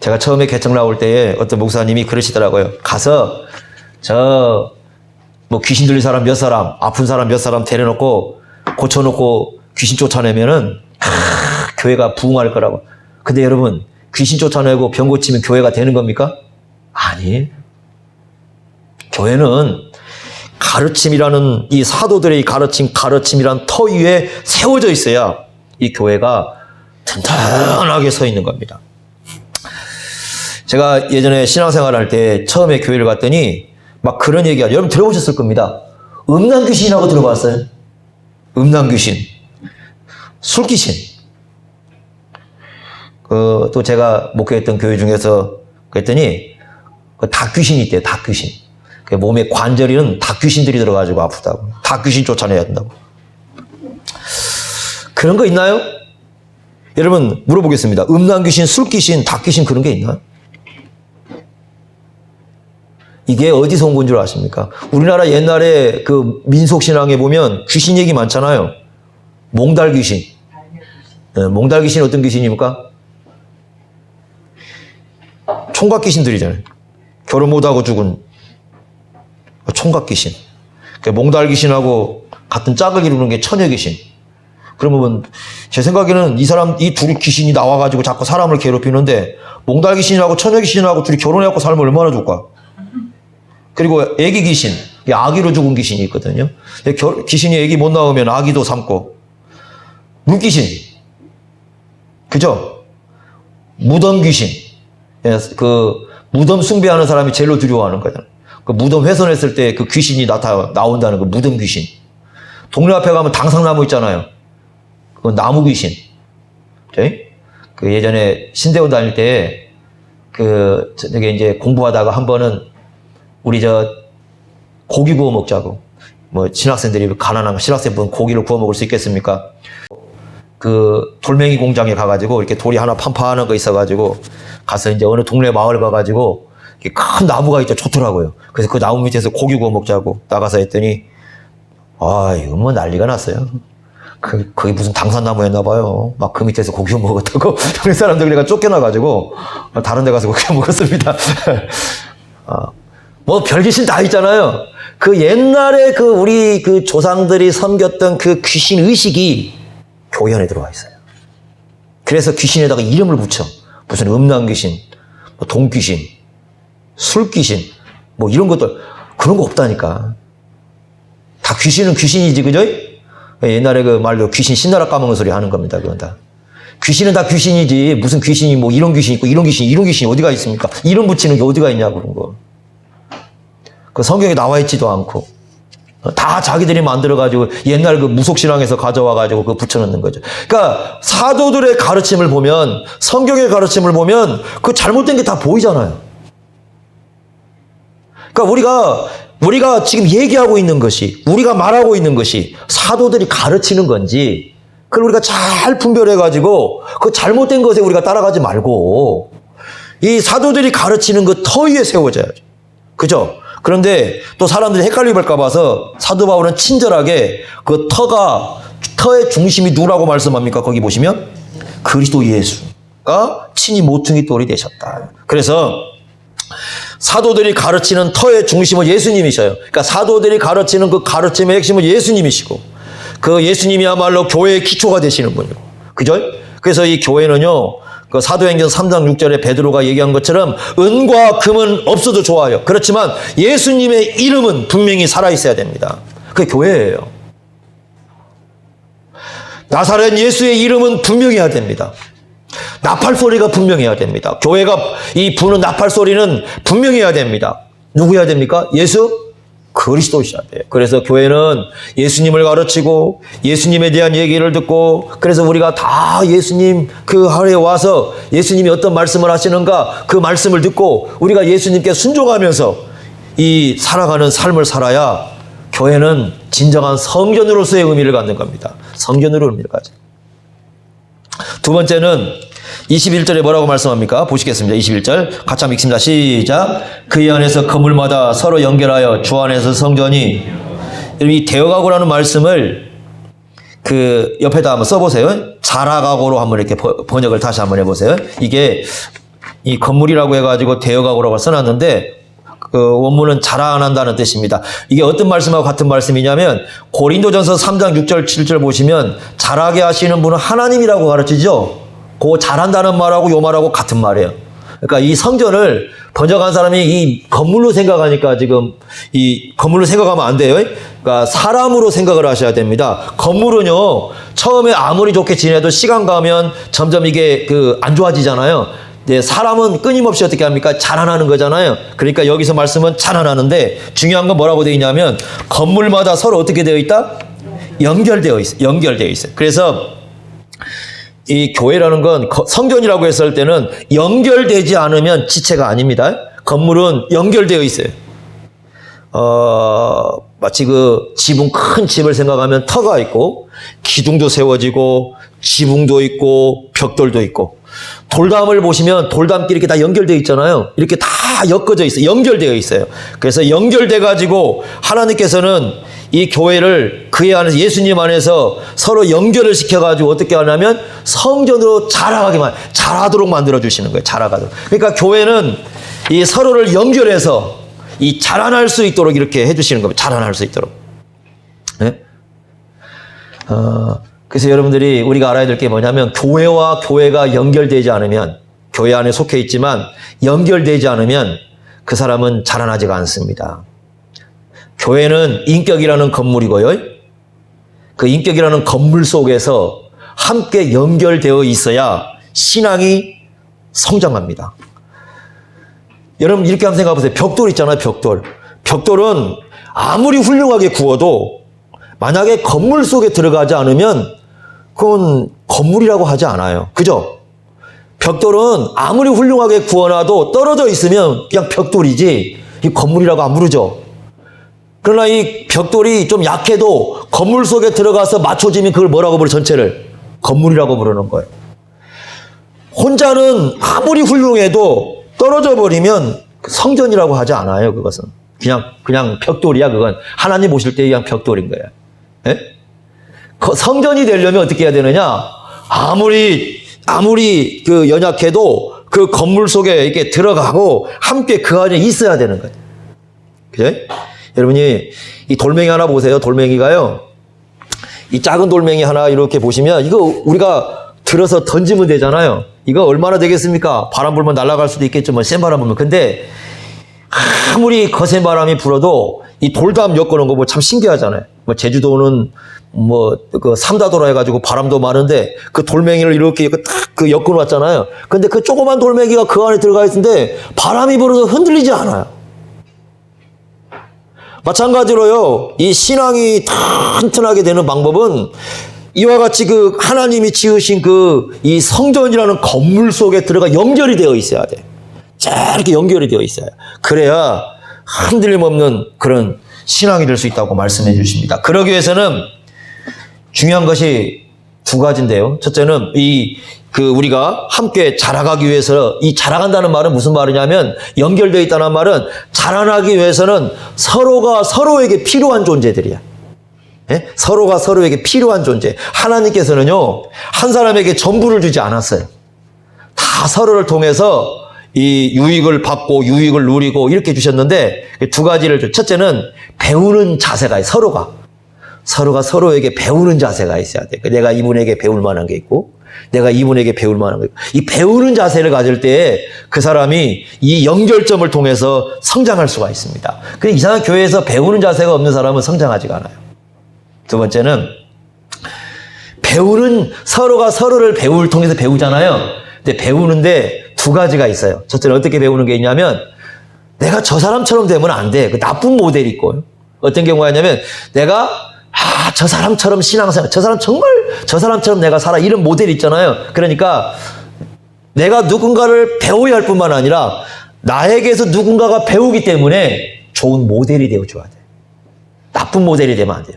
제가 처음에 개척 나올 때에 어떤 목사님이 그러시더라고요. 가서 뭐 귀신 들린 사람 몇 사람, 아픈 사람 몇 사람 데려놓고 고쳐놓고 귀신 쫓아내면은 교회가 부흥할 거라고. 근데 여러분, 귀신 쫓아내고 병 고치면 교회가 되는 겁니까? 아니에요. 교회는 가르침이라는 이 사도들의 가르침이란 터 위에 세워져 있어야 이 교회가 튼튼하게 서 있는 겁니다. 제가 예전에 신앙생활 할 때 처음에 교회를 갔더니 막 그런 얘기가, 여러분 들어보셨을 겁니다. 음란귀신이라고 들어봤어요? 음란귀신, 술귀신. 또 제가 목회했던 교회 중에서 그랬더니 닭귀신이 있대요. 닭귀신. 몸에 관절에는 닭귀신들이 들어가지고 아프다고. 닭귀신 쫓아내야 된다고. 그런 거 있나요? 여러분 물어보겠습니다. 음란귀신, 술귀신, 닭귀신 그런 게 있나요? 이게 어디서 온 건 줄 아십니까? 우리나라 옛날에 그 민속신앙에 보면 귀신 얘기 많잖아요. 몽달귀신. 네, 몽달귀신 어떤 귀신입니까? 총각귀신들이잖아요. 결혼 못하고 죽은 총각귀신. 몽달귀신하고 같은 짝을 이루는 게 처녀귀신. 그러면 제 생각에는 이 둘 귀신이 나와가지고 자꾸 사람을 괴롭히는데 몽달귀신하고 처녀귀신하고 둘이 결혼해갖고 살면 얼마나 좋을까? 그리고 애기 귀신, 아기로 죽은 귀신이 있거든요. 귀신이 애기 못 낳으면 아기도 삼고. 물귀신, 그죠? 무덤 귀신. 그 무덤 숭배하는 사람이 제일로 두려워하는 거잖아요. 그 무덤 훼손했을 때 그 귀신이 나온다는 그 무덤 귀신. 동네 앞에 가면 당상나무 있잖아요. 그 나무 귀신. 그 예전에 신대원 다닐 때 저게 이제 공부하다가 한 번은 우리 고기 구워 먹자고. 뭐 신학생들이 가난한 신학생분 고기를 구워 먹을 수 있겠습니까? 그 돌멩이 공장에 가가지고 이렇게 돌이 하나 판판한 거 있어가지고 가서 이제 어느 동네 마을 가가지고 큰 나무가 있죠. 좋더라고요. 그래서 그 나무 밑에서 고기 구워 먹자고 나가서 했더니 이거 뭐 난리가 났어요. 거기 무슨 당산나무였나 봐요. 막 그 밑에서 고기 먹었다고. 동네 사람들 그래가 쫓겨나가지고 다른 데 가서 고기 먹었습니다. 뭐 별귀신 다 있잖아요. 그 옛날에 그 우리 그 조상들이 섬겼던 그 귀신 의식이 교회 안에 들어와 있어요. 그래서 귀신에다가 이름을 붙여. 무슨 음란귀신, 뭐 동귀신, 술귀신, 뭐 이런 것들, 그런 거 없다니까. 다 귀신은 귀신이지, 그죠? 옛날에 그 말로 귀신 신나라 까먹는 소리 하는 겁니다, 그건 다. 귀신은 다 귀신이지, 무슨 귀신이 뭐 이런 귀신 있고, 이런 귀신이 어디가 있습니까? 이름 붙이는 게 어디가 있냐고, 그런 거. 그 성경에 나와 있지도 않고. 다 자기들이 만들어가지고 옛날 그 무속신앙에서 가져와가지고 그 붙여놓는 거죠. 그러니까 사도들의 가르침을 보면, 성경의 가르침을 보면 그 잘못된 게 다 보이잖아요. 그러니까 우리가 지금 얘기하고 있는 것이, 우리가 말하고 있는 것이 사도들이 가르치는 건지, 그걸 우리가 잘 분별해가지고 그 잘못된 것에 우리가 따라가지 말고 이 사도들이 가르치는 그 터 위에 세워져야죠. 그죠? 그런데 또 사람들이 헷갈릴까 봐서 사도 바울은 친절하게 그 터의 중심이 누구라고 말씀합니까? 거기 보시면 그리스도 예수가 친히 모퉁이 돌이 되셨다. 그래서 사도들이 가르치는 터의 중심은 예수님이셔요. 그러니까 사도들이 가르치는 그 가르침의 핵심은 예수님이시고, 그 예수님이야말로 교회의 기초가 되시는 분이고, 그죠? 그래서 이 교회는요, 그 사도행전 3장 6절에 베드로가 얘기한 것처럼 은과 금은 없어도 좋아요. 그렇지만 예수님의 이름은 분명히 살아있어야 됩니다. 그게 교회예요. 나사렛 예수의 이름은 분명해야 됩니다. 나팔 소리가 분명해야 됩니다. 교회가 이 부는 나팔 소리는 분명해야 됩니다. 누구여야 됩니까? 예수 그리스도이셔야 돼요. 그래서 교회는 예수님을 가르치고 예수님에 대한 얘기를 듣고, 그래서 우리가 다 예수님 그 하루에 와서 예수님이 어떤 말씀을 하시는가 그 말씀을 듣고 우리가 예수님께 순종하면서 이 살아가는 삶을 살아야 교회는 진정한 성전으로서의 의미를 갖는 겁니다. 성전으로 의미를 가져. 두 번째는 21절에 뭐라고 말씀합니까? 보시겠습니다. 21절 같이 한번 읽습니다. 시작. 그의 안에서 건물마다 서로 연결하여 주 안에서 성전이, 이 되어가고라는 말씀을 그 옆에다 한번 써보세요. 자라가고로 한번 이렇게 번역을 다시 한번 해보세요. 이게 이 건물이라고 해가지고 되어가고라고 써놨는데 그 원문은 자라난다는 뜻입니다. 이게 어떤 말씀하고 같은 말씀이냐면 고린도전서 3장 6절 7절 보시면 자라게 하시는 분은 하나님이라고 가르치죠. 그 잘한다는 말하고 요 말하고 같은 말이에요. 그러니까 이 성전을 번역한 사람이 이 건물로 생각하니까 지금 이 건물로 생각하면 안 돼요. 그러니까 사람으로 생각을 하셔야 됩니다. 건물은요, 처음에 아무리 좋게 지내도 시간 가면 점점 이게 안 좋아지잖아요. 네, 사람은 끊임없이 어떻게 합니까? 자라나는 거잖아요. 그러니까 여기서 말씀은 자라나는데 중요한 건 뭐라고 되어 있냐면 건물마다 서로 어떻게 되어 있다? 연결되어 있어요. 그래서 이 교회라는 건 성전이라고 했을 때는 연결되지 않으면 지체가 아닙니다. 건물은 연결되어 있어요. 마치 그 지붕, 큰 집을 생각하면 터가 있고 기둥도 세워지고 지붕도 있고 벽돌도 있고, 돌담을 보시면 돌담끼리 이렇게 다 연결되어 있잖아요. 이렇게 다 엮어져 있어요. 연결되어 있어요. 그래서 연결돼 가지고 하나님께서는 이 교회를 그의 안에서, 예수님 안에서 서로 연결을 시켜가지고 어떻게 하냐면 성전으로 자라도록 만들어주시는 거예요. 자라가도록. 그러니까 교회는 이 서로를 연결해서 이 자라날 수 있도록 이렇게 해주시는 겁니다. 자라날 수 있도록. 네? 그래서 여러분들이 우리가 알아야 될 게 뭐냐면 교회와 교회가 연결되지 않으면, 교회 안에 속해 있지만 연결되지 않으면 그 사람은 자라나지가 않습니다. 교회는 인격이라는 건물이고요. 그 인격이라는 건물 속에서 함께 연결되어 있어야 신앙이 성장합니다. 여러분 이렇게 한번 생각해 보세요. 벽돌 있잖아요. 벽돌은 아무리 훌륭하게 구워도 만약에 건물 속에 들어가지 않으면 그건 건물이라고 하지 않아요. 그죠? 벽돌은 아무리 훌륭하게 구워놔도 떨어져 있으면 그냥 벽돌이지 이 건물이라고 안 부르죠. 그러나 이 벽돌이 좀 약해도 건물 속에 들어가서 맞춰지면 그걸 뭐라고 부르? 전체를 건물이라고 부르는 거예요. 혼자는 아무리 훌륭해도 떨어져 버리면 성전이라고 하지 않아요. 그것은 그냥 벽돌이야. 그건 하나님 보실 때 그냥 벽돌인 거야. 예? 성전이 되려면 어떻게 해야 되느냐? 아무리 그 연약해도 그 건물 속에 이렇게 들어가고 함께 그 안에 있어야 되는 거예요. 그죠? 여러분이 이 돌멩이 하나 보세요. 돌멩이가요. 이 작은 돌멩이 하나 이렇게 보시면 이거 우리가 들어서 던지면 되잖아요. 이거 얼마나 되겠습니까? 바람 불면 날아갈 수도 있겠지만 센 바람 불면. 근데 아무리 거센 바람이 불어도 이 돌담 엮어놓은 거 뭐 참 신기하잖아요. 뭐 제주도는 뭐 그 삼다도라 해가지고 바람도 많은데 그 돌멩이를 이렇게 딱 그 엮어놨잖아요. 근데 그 조그만 돌멩이가 그 안에 들어가 있는데 바람이 불어서 흔들리지 않아요. 마찬가지로요, 이 신앙이 튼튼하게 되는 방법은 이와 같이 그 하나님이 지으신 그 이 성전이라는 건물 속에 들어가 연결이 되어 있어야 돼. 자, 이렇게 연결이 되어 있어요. 그래야 흔들림 없는 그런 신앙이 될 수 있다고 말씀해 주십니다. 그러기 위해서는 중요한 것이 두 가지인데요. 첫째는 우리가 함께 자라가기 위해서, 이 자라간다는 말은 무슨 말이냐면, 연결되어 있다는 말은 자라나기 위해서는 서로가 서로에게 필요한 존재들이야. 예? 서로가 서로에게 필요한 존재. 하나님께서는요, 한 사람에게 전부를 주지 않았어요. 다 서로를 통해서 이 유익을 받고 유익을 누리고 이렇게 주셨는데, 두 가지를 첫째는 배우는 자세가 있어요. 서로가 서로에게 배우는 자세가 있어야 돼. 내가 이분에게 배울 만한 게 있고, 내가 이분에게 배울 만한 거 있고. 이 배우는 자세를 가질 때 그 사람이 이 연결점을 통해서 성장할 수가 있습니다. 근데 이상한 교회에서 배우는 자세가 없는 사람은 성장하지가 않아요. 두 번째는 서로가 서로를 통해서 배우잖아요. 근데 배우는데 두 가지가 있어요. 첫째는 어떻게 배우는 게 있냐면, 내가 저 사람처럼 되면 안 돼. 그 나쁜 모델이 있고요. 어떤 경우가 있냐면, 내가 저 사람처럼 신앙생활, 저 사람처럼 내가 살아. 이런 모델이 있잖아요. 그러니까 내가 누군가를 배워야 할 뿐만 아니라 나에게서 누군가가 배우기 때문에 좋은 모델이 되어줘야 돼. 나쁜 모델이 되면 안 돼요.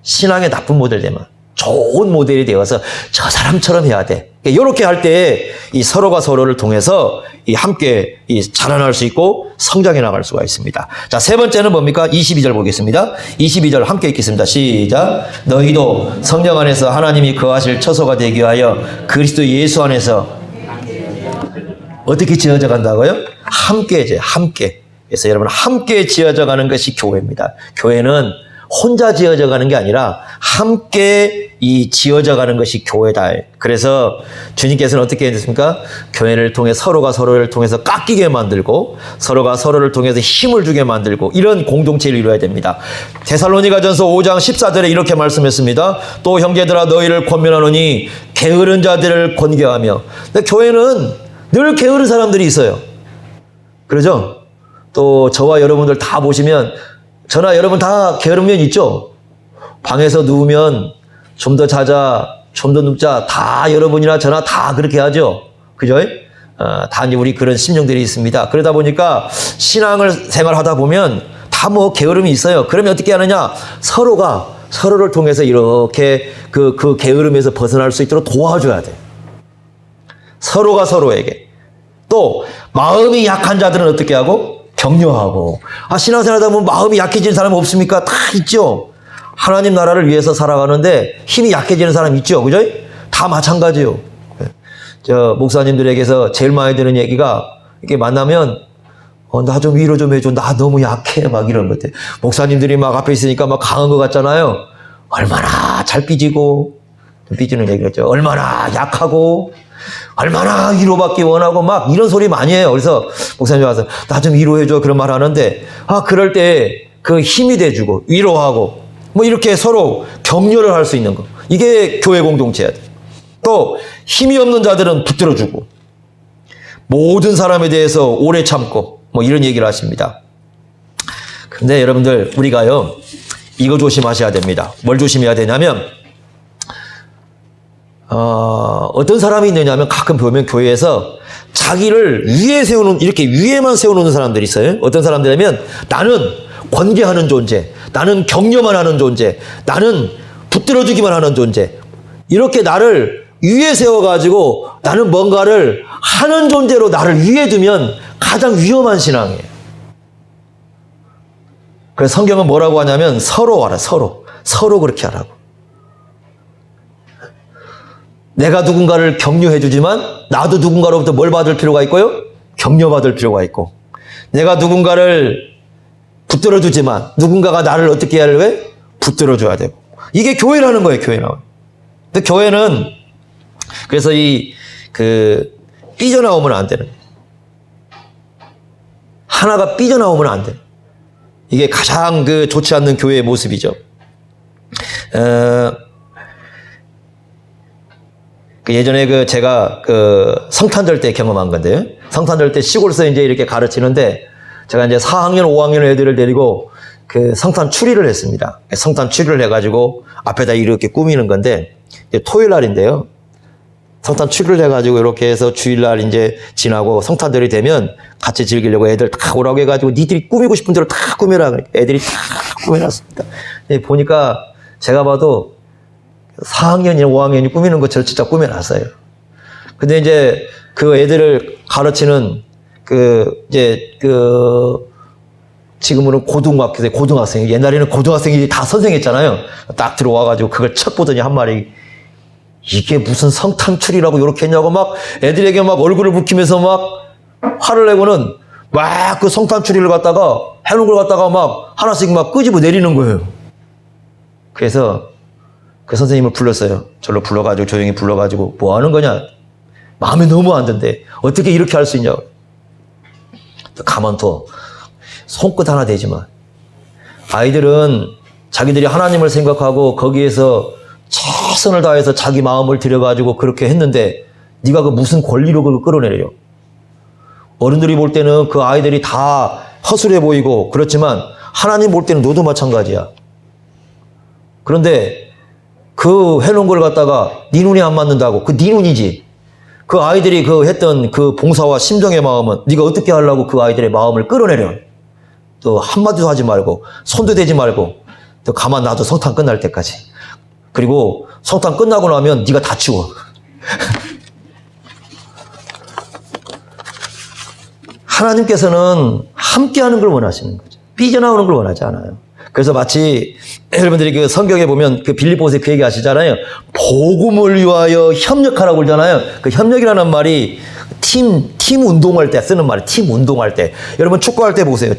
신앙의 나쁜 모델 되면 좋은 모델이 되어서 저 사람처럼 해야 돼. 이렇게 할 때 이 서로가 서로를 통해서 이 함께 자라날 수 있고 성장해 나갈 수가 있습니다. 자, 세 번째는 뭡니까? 22절 보겠습니다. 22절 함께 읽겠습니다. 시작. 너희도 성령 안에서 하나님이 거하실 처소가 되기 위하여 그리스도 예수 안에서 어떻게 지어져 간다고요? 함께. 그래서 여러분, 함께 지어져 가는 것이 교회입니다. 교회는 혼자 지어져 가는 게 아니라 함께 지어져 가는 것이 교회다. 그래서 주님께서는 어떻게 했습니까? 교회를 통해 서로가 서로를 통해서 깎이게 만들고 서로가 서로를 통해서 힘을 주게 만들고 이런 공동체를 이루어야 됩니다. 데살로니가전서 5장 14절에 이렇게 말씀했습니다. 또 형제들아 너희를 권면하노니 게으른 자들을 권계하며. 근데 교회는 늘 게으른 사람들이 있어요. 그러죠? 또 저와 여러분들 다 보시면 저나 여러분 다 게으른 면 있죠? 방에서 누우면 좀 더 자자, 좀 더 눕자, 다 여러분이나 저나 다 그렇게 하죠? 그죠? 다 이제 우리 그런 심령들이 있습니다. 그러다 보니까 신앙을 생활하다 보면 다 뭐 게으름이 있어요. 그러면 어떻게 하느냐? 서로가 서로를 통해서 이렇게 그 게으름에서 벗어날 수 있도록 도와줘야 돼. 서로가 서로에게. 또 마음이 약한 자들은 어떻게 하고? 격려하고. 신앙생활 하다 보면 마음이 약해지는 사람 없습니까? 다 있죠. 하나님 나라를 위해서 살아가는데 힘이 약해지는 사람 있죠. 그죠? 다 마찬가지요. 저 목사님들에게서 제일 많이 드는 얘기가 이렇게 만나면 나 좀 위로 좀 해줘. 나 너무 약해. 막 이런 것들. 목사님들이 막 앞에 있으니까 막 강한 것 같잖아요. 얼마나 잘 삐지고, 삐지는 얘기겠죠. 얼마나 약하고, 얼마나 위로받기 원하고 막 이런 소리 많이 해요. 그래서 목사님 와서 나 좀 위로해줘. 그런 말 하는데, 그럴 때 그 힘이 돼주고, 위로하고, 뭐 이렇게 서로 격려를 할 수 있는 거. 이게 교회 공동체야 돼. 또 힘이 없는 자들은 붙들어주고, 모든 사람에 대해서 오래 참고, 뭐 이런 얘기를 하십니다. 근데 여러분들, 우리가요, 이거 조심하셔야 됩니다. 뭘 조심해야 되냐면, 어떤 사람이 있느냐면 가끔 보면 교회에서 자기를 위에 세우는, 이렇게 위에만 세워놓는 사람들이 있어요. 어떤 사람들이냐면 나는 권계하는 존재, 나는 격려만 하는 존재, 나는 붙들어주기만 하는 존재. 이렇게 나를 위에 세워가지고 나는 뭔가를 하는 존재로 나를 위에 두면 가장 위험한 신앙이에요. 그래서 성경은 뭐라고 하냐면 서로 하라, 서로 그렇게 하라고. 내가 누군가를 격려해 주지만 나도 누군가로부터 뭘 받을 필요가 있고요? 격려받을 필요가 있고, 내가 누군가를 붙들어 주지만 누군가가 나를 어떻게 해야 해? 붙들어 줘야 되고. 이게 교회라는 거예요, 교회는. 근데 교회는 그래서 삐져나오면 안 되는, 하나가 삐져나오면 안 되는, 이게 가장 좋지 않는 교회의 모습이죠. 예전에 제가 성탄절 때 경험한 건데요. 성탄절 때 시골에서 이제 이렇게 가르치는데, 제가 이제 4학년, 5학년 애들을 데리고 성탄 추리를 했습니다. 성탄 추리를 해가지고 앞에다 이렇게 꾸미는 건데, 토요일 날인데요. 성탄 추리를 해가지고 이렇게 해서 주일날 이제 지나고 성탄절이 되면 같이 즐기려고 애들 다 오라고 해가지고 니들이 꾸미고 싶은 대로 다 꾸며라. 애들이 다 꾸며놨습니다. 보니까 제가 봐도 4학년이나 5학년이 꾸미는 것처럼 진짜 꾸며놨어요. 근데 이제 그 애들을 가르치는 지금은 고등학생이, 옛날에는 고등학생이 다 선생했잖아요. 딱 들어와가지고 그걸 척 보더니 한 말이, 이게 무슨 성탄출이라고 이렇게 했냐고 막 애들에게 막 얼굴을 붉히면서 막 화를 내고는 막 그 성탄추리를 갖다가 해놓은 걸 갖다가 막 하나씩 막 끄집어 내리는 거예요. 그래서 그 선생님을 불렀어요. 저를 불러가지고, 조용히 불러가지고, 뭐 하는 거냐? 마음에 너무 안 든대. 어떻게 이렇게 할 수 있냐고. 가만둬. 손끝 하나 대지만. 아이들은 자기들이 하나님을 생각하고 거기에서 최선을 다해서 자기 마음을 들여가지고 그렇게 했는데, 네가 그 무슨 권리로 그걸 끌어내려. 어른들이 볼 때는 그 아이들이 다 허술해 보이고 그렇지만 하나님 볼 때는 너도 마찬가지야. 그런데 그 해놓은 걸 갖다가 네 눈에 안 맞는다고, 그 네 눈이지. 그 아이들이 했던 그 봉사와 심정의 마음은 네가 어떻게 하려고 그 아이들의 마음을 끌어내려. 또 한마디도 하지 말고 손도 대지 말고 또 가만 놔둬, 성탄 끝날 때까지. 그리고 성탄 끝나고 나면 네가 다 치워. 하나님께서는 함께하는 걸 원하시는 거죠. 삐져나오는 걸 원하지 않아요. 그래서 마치 여러분들이 성경에 보면 빌립보서에 그 얘기 하시잖아요. 복음을 위하여 협력하라고 그러잖아요. 그 협력이라는 말이 팀 운동할 때 쓰는 말이에요. 팀 운동할 때. 여러분 축구할 때 보세요.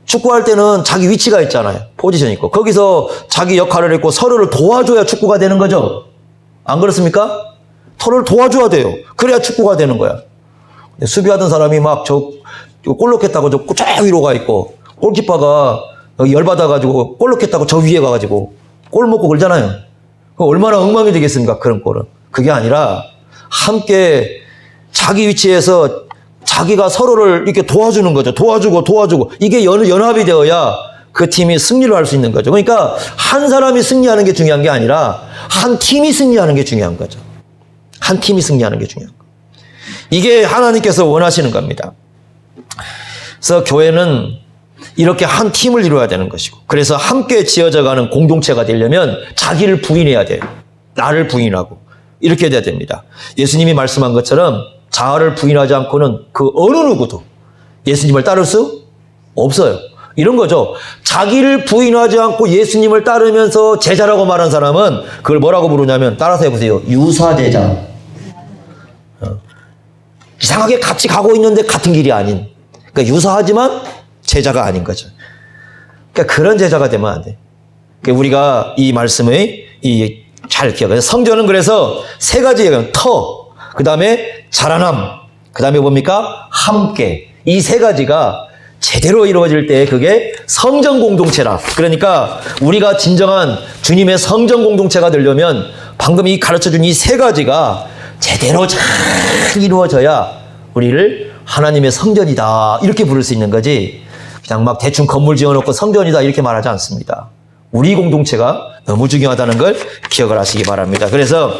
축구할 때는 자기 위치가 있잖아요. 포지션이 있고. 거기서 자기 역할을 했고 서로를 도와줘야 축구가 되는 거죠. 안 그렇습니까? 서로를 도와줘야 돼요. 그래야 축구가 되는 거야. 수비하던 사람이 막 골 넣겠다고 저 위로 가 있고, 골키퍼가 열받아가지고 골 넣겠다고 저 위에 가가지고 골 먹고 그러잖아요. 얼마나 엉망이 되겠습니까? 그런 골은. 그게 아니라 함께 자기 위치에서 자기가 서로를 이렇게 도와주는 거죠. 도와주고. 이게 연합이 되어야 그 팀이 승리를 할 수 있는 거죠. 그러니까 한 사람이 승리하는 게 중요한 게 아니라 한 팀이 승리하는 게 중요한 거죠. 한 팀이 승리하는 게 중요한 거예요. 이게 하나님께서 원하시는 겁니다. 그래서 교회는 이렇게 한 팀을 이루어야 되는 것이고, 그래서 함께 지어져가는 공동체가 되려면 자기를 부인해야 돼요. 나를 부인하고 이렇게 돼야 됩니다. 예수님이 말씀한 것처럼 자아를 부인하지 않고는 그 어느 누구도 예수님을 따를 수 없어요. 이런 거죠. 자기를 부인하지 않고 예수님을 따르면서 제자라고 말한 사람은 그걸 뭐라고 부르냐면, 따라서 해보세요. 유사제자. 이상하게 같이 가고 있는데 같은 길이 아닌, 그러니까 유사하지만 제자가 아닌 거죠. 그러니까 그런 제자가 되면 안 돼. 그러니까 우리가 이 말씀의 잘 기억해요. 성전은 그래서 세 가지 얘기예요. 그 다음에 자라남, 그 다음에 뭡니까? 함께. 이 세 가지가 제대로 이루어질 때 그게 성전 공동체라. 그러니까 우리가 진정한 주님의 성전 공동체가 되려면 방금 이 가르쳐준 이 세 가지가 제대로 잘 이루어져야 우리를 하나님의 성전이다 이렇게 부를 수 있는 거지, 그냥 막 대충 건물 지어놓고 성전이다 이렇게 말하지 않습니다. 우리 공동체가 너무 중요하다는 걸 기억을 하시기 바랍니다. 그래서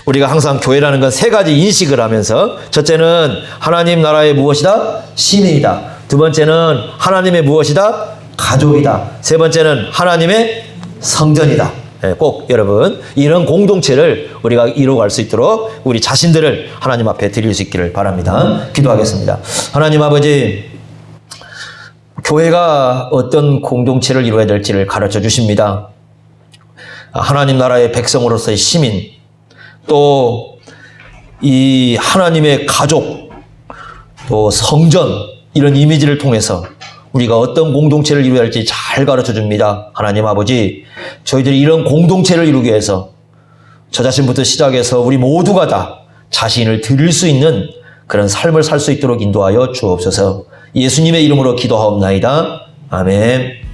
우리가 항상 교회라는 건 세 가지 인식을 하면서, 첫째는 하나님 나라의 무엇이다? 시민이다. 두 번째는 하나님의 무엇이다? 가족이다. 세 번째는 하나님의 성전이다. 꼭 여러분 이런 공동체를 우리가 이루어갈 수 있도록 우리 자신들을 하나님 앞에 드릴 수 있기를 바랍니다. 기도하겠습니다. 하나님 아버지, 교회가 어떤 공동체를 이루어야 될지를 가르쳐 주십니다. 하나님 나라의 백성으로서의 시민, 또 이 하나님의 가족, 또 성전, 이런 이미지를 통해서 우리가 어떤 공동체를 이루어야 할지 잘 가르쳐 줍니다. 하나님 아버지, 저희들이 이런 공동체를 이루기 위해서 저 자신부터 시작해서 우리 모두가 다 자신을 드릴 수 있는 그런 삶을 살 수 있도록 인도하여 주옵소서. 예수님의 이름으로 기도하옵나이다. 아멘.